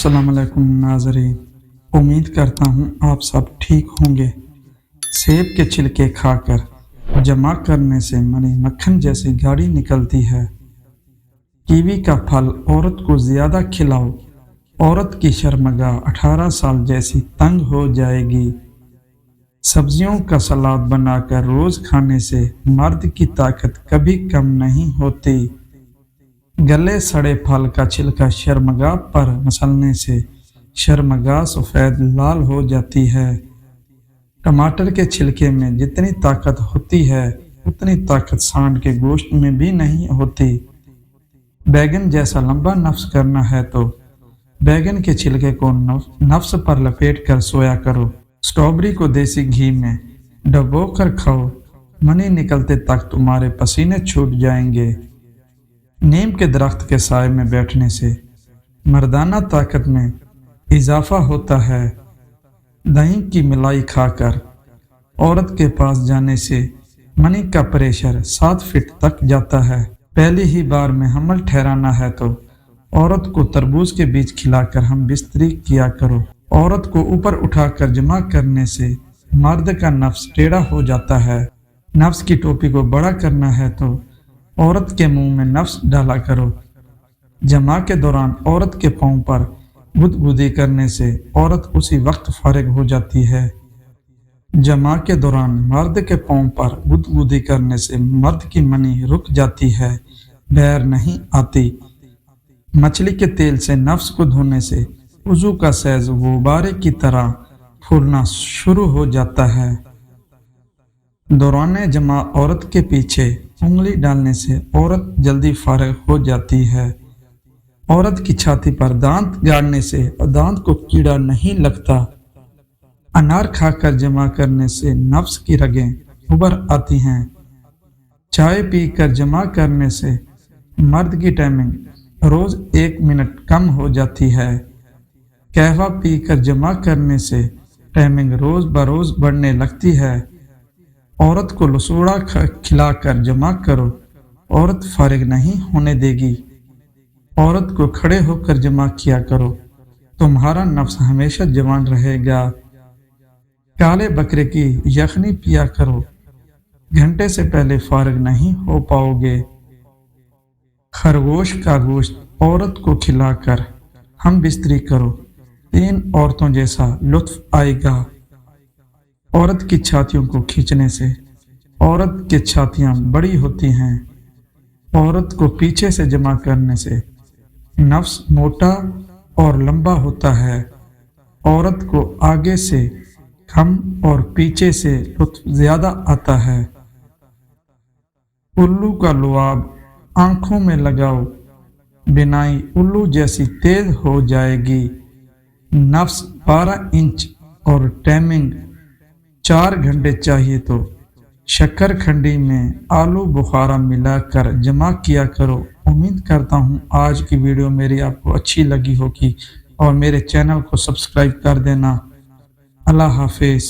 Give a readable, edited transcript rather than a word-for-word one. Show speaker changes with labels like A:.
A: अस्सलाम वालेकुम नाज़रीन, उम्मीद करता हूँ आप सब ठीक होंगे। सेब के छिलके खाकर जमा करने से मनी मक्खन जैसी गाढ़ी निकलती है। कीवी का फल औरत को ज़्यादा खिलाओ, औरत की शर्मगाह 18 साल जैसी तंग हो जाएगी। सब्जियों का सलाद बनाकर रोज़ खाने से मर्द की ताकत कभी कम नहीं होती। गले सड़े फल का छिलका शर्मगाह पर मसलने से शर्मगाह सफ़ेद लाल हो जाती है। टमाटर के छिलके में जितनी ताकत होती है उतनी ताकत सांड के गोश्त में भी नहीं होती। बैगन जैसा लंबा नफ्स करना है तो बैगन के छिलके को नफ्स पर लपेट कर सोया करो। स्ट्रॉबेरी को देसी घी में डबो कर खाओ, मनी निकलते तक तुम्हारे पसीने छूट जाएंगे। नीम के दरख्त के साए में बैठने से मर्दाना ताकत में इजाफा होता है। दही की मलाई खाकर औरत के पास जाने से मनी का प्रेशर 7 फीट तक जाता है। पहली ही बार में हमल ठहराना है तो औरत को तरबूज के बीज खिलाकर हम बिस्तरी किया करो। औरत को ऊपर उठाकर जमा करने से मर्द का नफ्स टेढ़ा हो जाता है। नफ्स की टोपी को बड़ा करना है तो औरत के मुंह में नफ्स डाला करो। जमा के दौरान औरत के पांव पर गुदगुदी करने से औरत उसी वक्त फारिग हो जाती है। जमा के दौरान मर्द के पांव पर गुदगुदी करने से मर्द की मनी रुक जाती है, बैर नहीं आती। मछली के तेल से नफ्स को धोने से वुजू का सहज गुब्बारे की तरह फूलना शुरू हो जाता है। दौरान जमा औरत के पीछे उंगली डालने से औरत जल्दी फारिग हो जाती है। औरत की छाती पर दांत गाड़ने से दांत को कीड़ा नहीं लगता। अनार खाकर जमा करने से नफ्स की रगें उभर आती हैं। चाय पीकर जमा करने से मर्द की टाइमिंग रोज 1 मिनट कम हो जाती है। कहवा पीकर जमा करने से टाइमिंग रोज बरोज बढ़ने लगती है। औरत को लसूड़ा खिलाकर जमा करो, औरत फारिग नहीं होने देगी। औरत को खड़े होकर जमा किया करो, तुम्हारा नफ्स हमेशा जवान रहेगा। काले बकरे की यखनी पिया करो, घंटे से पहले फारिग नहीं हो पाओगे। खरगोश का गोश्त औरत को खिलाकर हम बिस्तरी करो, 3 औरतों जैसा लुत्फ आएगा। औरत की छातियों को खींचने से औरत की छातियां बड़ी होती हैं। औरत को पीछे से जमा करने से नफ्स मोटा और लंबा होता है। औरत को आगे से कम और पीछे से लुत्फ ज्यादा आता है। उल्लू का लुआब आंखों में लगाओ, बिनाई उल्लू जैसी तेज हो जाएगी। नफ्स 12 इंच और टाइमिंग 4 घंटे चाहिए तो शक्कर खंडी में आलू बुखारा मिलाकर जमा किया करो। उम्मीद करता हूँ आज की वीडियो मेरी आपको अच्छी लगी होगी और मेरे चैनल को सब्सक्राइब कर देना। अल्लाह हाफिज़।